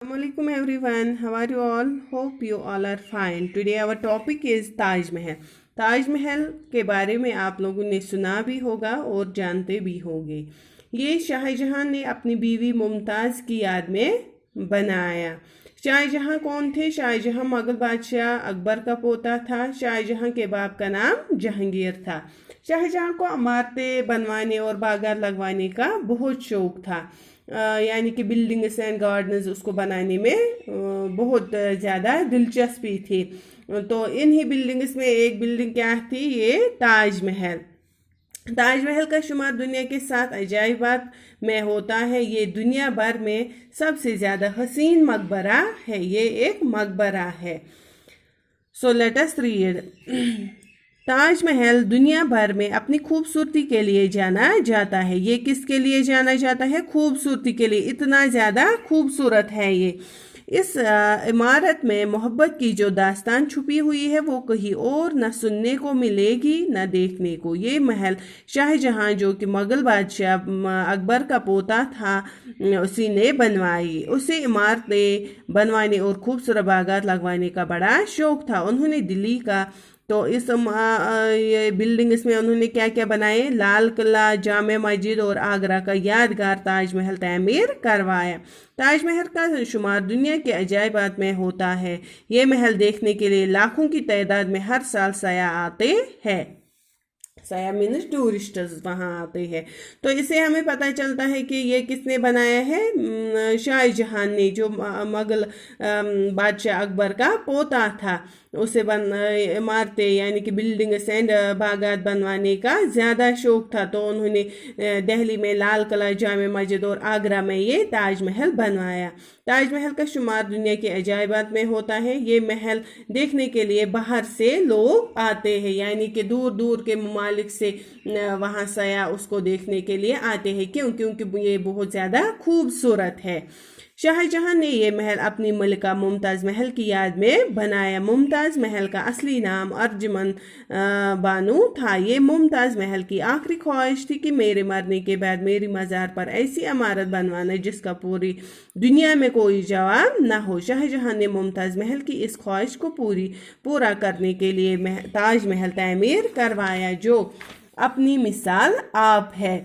Assalamualaikum everyone, how are you all? Hope you all are fine. Today our topic is Taj Mahal. Taj Mahal के बारे में आप लोगों ने सुना भी होगा और जानते भी होंगे. ये शाहजहां ने अपनी बीवी मुमताज़ की याद में बनाया. शाहजहां कौन थे? शाहजहां मुगल बादशाह अकबर का पोता था. शाहजहां के बाप का नाम जहांगीर था. शाहजहां को इमारतें बनवाने और बागात लगवाने का बहुत शौक था. यानी कि बिल्डिंग्स एंड गार्डन्स उसको बनाने में बहुत ज़्यादा दिलचस्पी थी. तो इन्हीं बिल्डिंग्स में एक बिल्डिंग क्या थी? ये ताज महल. ताज महल का शुमार दुनिया के 7 अजायबात में होता है. ये दुनिया भर में सबसे ज़्यादा हसीन मकबरा है. ये एक मकबरा है. So let us read. Taj Mahal दुनिया भर में अपनी खूबसूरती के लिए जाना जाता है. ये किसके लिए जाना जाता है? खूबसूरती के लिए. इतना ज़्यादा खूबसूरत है ये. इस इमारत में मोहब्बत की जो दास्तान छुपी हुई है वो कहीं और न सुनने को मिलेगी न देखने को. ये महल शाहजहां जो कि मुगल बादशाह अकबर का पोता था उसी ने बनवाई. उसे इमारतें बनवाने और खूबसूरत बागात लगवाने का बड़ा शौक था. उन्होंने दिल्ली का तो इस ये बिल्डिंग्स में उन्होंने क्या क्या बनाए? लाल किला, जामे मस्जिद और आगरा का यादगार ताजमहल तामीर करवाया. ताजमहल का शुमार दुनिया के अजायबात में होता है. ये महल देखने के लिए लाखों की तादाद में हर साल सयाह आते हैं. सयाह मीन्स टूरिस्टर्स वहाँ आते हैं. तो इसे हमें पता चलता है कि ये किसने बनाया है? शाहजहां ने, जो मुगल बादशाह अकबर का पोता था. उसे इमारतें यानी कि बिल्डिंग्स एंड बागात बनवाने का ज़्यादा शौक था. तो उन्होंने दिल्ली में लाल किला, जामे मस्जिद और आगरा में ये ताजमहल बनवाया. ताजमहल का शुमार दुनिया के अजायबात में होता है. ये महल देखने के लिए बाहर से लोग आते हैं, यानी कि दूर दूर के ममालिक से वहाँ सयाह उसको देखने के लिए आते हैं. क्यों? क्योंकि ये बहुत ज़्यादा खूबसूरत है. शाहजहां ने ये महल अपनी मलिका मुमताज़ महल की याद में बनाया. मुमताज़ महल का असली नाम अर्जुमन बानो था. ये मुमताज़ महल की आखिरी ख्वाहिश थी कि मेरे मरने के बाद मेरी मज़ार पर ऐसी इमारत बनवाना जिसका पूरी दुनिया में कोई जवाब न हो. शाहजहां ने मुमताज़ महल की इस ख्वाहिश को पूरा करने के लिए ताज महल तामीर करवाया जो अपनी मिसाल आप है.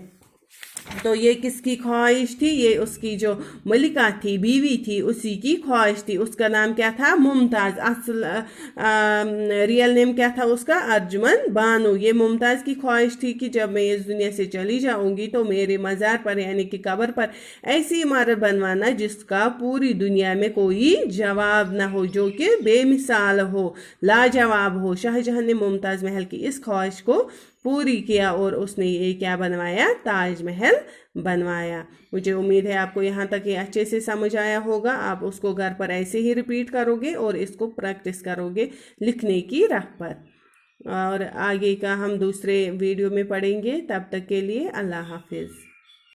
तो ये किसकी ख्वाहिश थी? ये उसकी जो मलिका थी, बीवी थी, उसी की ख्वाहिश थी. उसका नाम क्या था? मुमताज़. असल रियल नेम क्या था उसका? अर्जुमन बानो. ये मुमताज़ की ख्वाहिश थी कि जब मैं इस दुनिया से चली जाऊंगी तो मेरे मज़ार पर यानी कि कब्र पर ऐसी इमारत बनवाना जिसका पूरी दुनिया में कोई जवाब ना हो, जो कि बेमिसाल हो, लाजवाब हो. शाहजहां ने मुमताज़ महल की इस ख्वाहिश को पूरी किया और उसने ये क्या बनवाया? ताजमहल बनवाया. मुझे उम्मीद है आपको यहाँ तक ये अच्छे से समझ आया होगा. आप उसको घर पर ऐसे ही रिपीट करोगे और इसको प्रैक्टिस करोगे लिखने की राह पर. और आगे का हम दूसरे वीडियो में पढ़ेंगे. तब तक के लिए अल्लाह हाफिज़.